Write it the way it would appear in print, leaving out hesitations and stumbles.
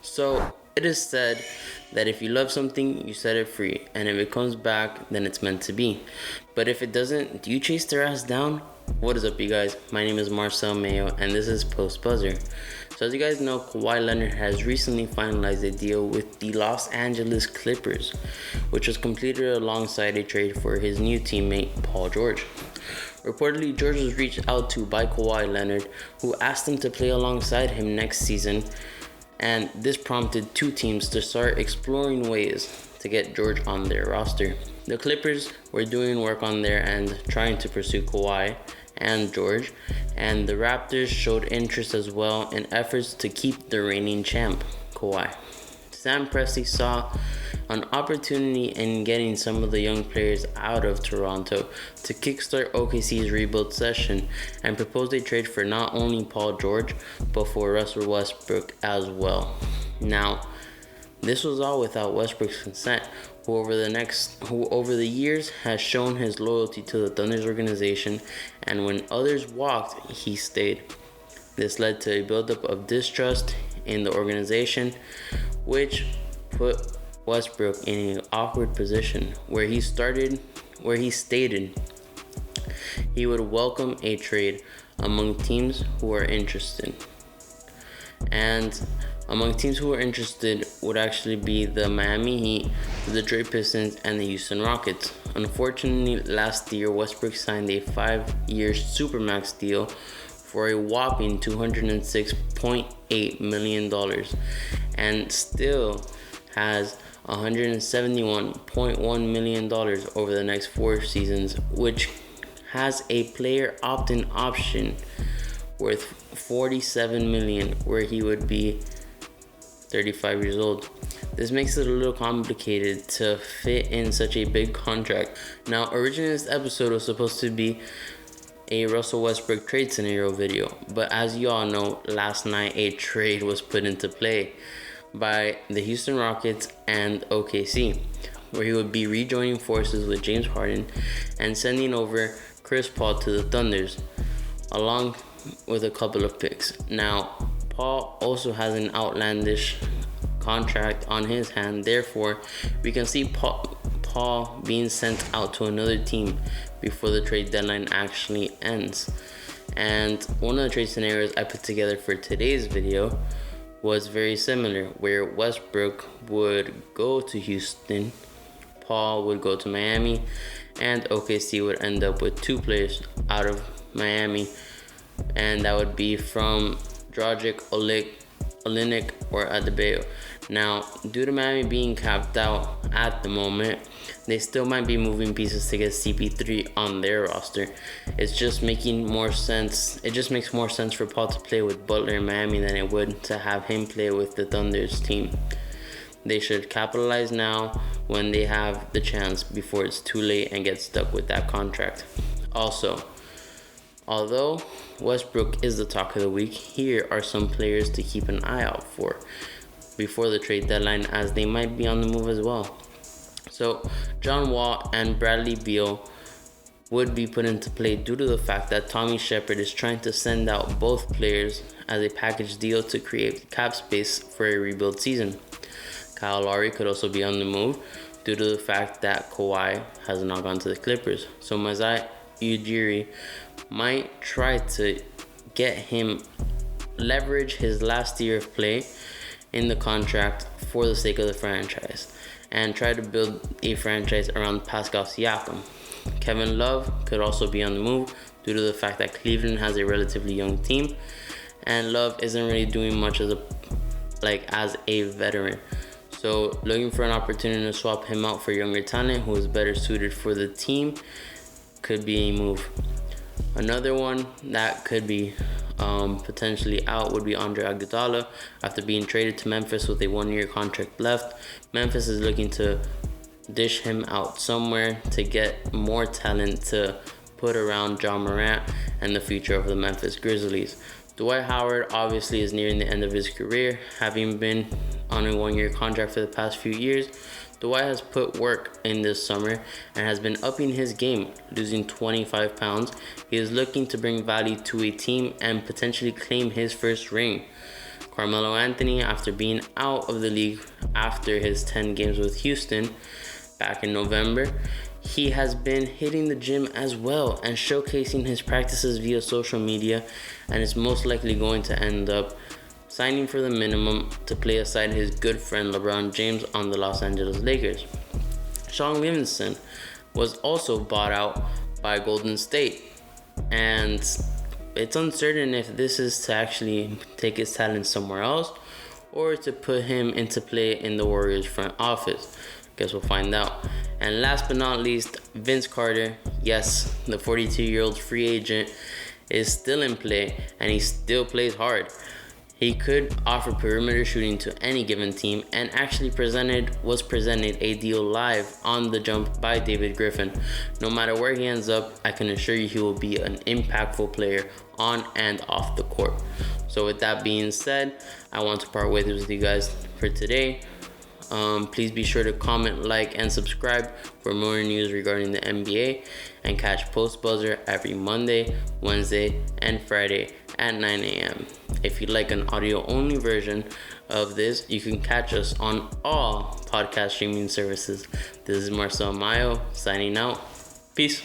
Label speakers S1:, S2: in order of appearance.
S1: So it is said that if you love something, you set it free, and if it comes back, then it's meant to be. But if it doesn't, do you chase their ass down? What is up, you guys? My name is Marcel Mayo, and this is Post Buzzer. So as you guys know, Kawhi Leonard has recently finalized a deal with the Los Angeles Clippers, which was completed alongside a trade for his new teammate, Paul George. Reportedly, George was reached out to by Kawhi Leonard, who asked him to play alongside him next season, and this prompted two teams to start exploring ways to get George on their roster. The Clippers were doing work on their end, trying to pursue Kawhi and George, and the Raptors showed interest as well in efforts to keep the reigning champ, Kawhi. Sam Presti saw an opportunity in getting some of the young players out of Toronto to kickstart OKC's rebuild session and proposed a trade for not only Paul George but for Russel Westbrook as well. Now, this was all without Westbrook's consent, who over the years has shown his loyalty to the Thunder's organization, and when others walked, he stayed. This led to a buildup of distrust in the organization, which put Westbrook in an awkward position where he stated he would welcome a trade among teams who are interested. And among teams who are interested would actually be the Miami Heat, the Detroit Pistons, and the Houston Rockets. Unfortunately, last year, Westbrook signed a 5-year Supermax deal for a whopping $206.8 million and still has $171.1 million over the next 4 seasons, which has a player opt-in option worth $47 million, where he would be 35 years old. This makes it a little complicated to fit in such a big contract. Now, originally this episode was supposed to be a Russell Westbrook trade scenario video, but as you all know, last night a trade was put into play by the Houston Rockets and OKC, where he would be rejoining forces with James Harden and sending over Chris Paul to the Thunders, along with a couple of picks. Now, Paul also has an outlandish contract on his hand, therefore we can see Paul being sent out to another team before the trade deadline actually ends. And one of the trade scenarios I put together for today's video was very similar, where Westbrook would go to Houston, Paul would go to Miami, and OKC would end up with 2 players out of Miami, and that would be from Dragic, Olynyk, or Adebayo. Now, due to Miami being capped out at the moment, they still might be moving pieces to get CP3 on their roster. It just makes more sense for Paul to play with Butler in Miami than it would to have him play with the Thunder's team. They should capitalize now when they have the chance before it's too late and get stuck with that contract. Also, although Westbrook is the talk of the week, here are some players to keep an eye out for before the trade deadline, as they might be on the move as well. So, John Wall and Bradley Beal would be put into play due to the fact that Tommy Shepard is trying to send out both players as a package deal to create cap space for a rebuild season. Kyle Lowry could also be on the move due to the fact that Kawhi has not gone to the Clippers. So Masai Ujiri might try to get him leverage his last year of play in the contract for the sake of the franchise and try to build a franchise around Pascal Siakam. Kevin Love could also be on the move due to the fact that Cleveland has a relatively young team and Love isn't really doing much as a veteran. So looking for an opportunity to swap him out for younger talent who is better suited for the team could be a move. Another one that could be potentially out would be Andre Iguodala after being traded to Memphis with a 1-year contract left. Memphis is looking to dish him out somewhere to get more talent to put around John Morant and the future of the Memphis Grizzlies. Dwight Howard obviously is nearing the end of his career, having been on a 1-year contract for the past few years. Dwight has put work in this summer and has been upping his game, losing 25 pounds. He is looking to bring value to a team and potentially claim his first ring. Carmelo Anthony, after being out of the league after his 10 games with Houston back in November, he has been hitting the gym as well and showcasing his practices via social media, and is most likely going to end up signing for the minimum to play aside his good friend LeBron James on the Los Angeles Lakers. Sean Livingston was also bought out by Golden State, and it's uncertain if this is to actually take his talent somewhere else or to put him into play in the Warriors front office. Guess we'll find out. And last but not least, Vince Carter. Yes, the 42-year-old free agent is still in play, and he still plays hard. He could offer perimeter shooting to any given team, and actually was presented a deal live on The Jump by David Griffin. No matter where he ends up, I can assure you he will be an impactful player on and off the court. So with that being said, I want to part ways with you guys for today. Please be sure to comment, like, and subscribe for more news regarding the NBA, and catch Post Buzzer every Monday, Wednesday, and Friday at 9 a.m. If you'd like an audio-only version of this, you can catch us on all podcast streaming services. This is Marcel Mayo signing out. Peace.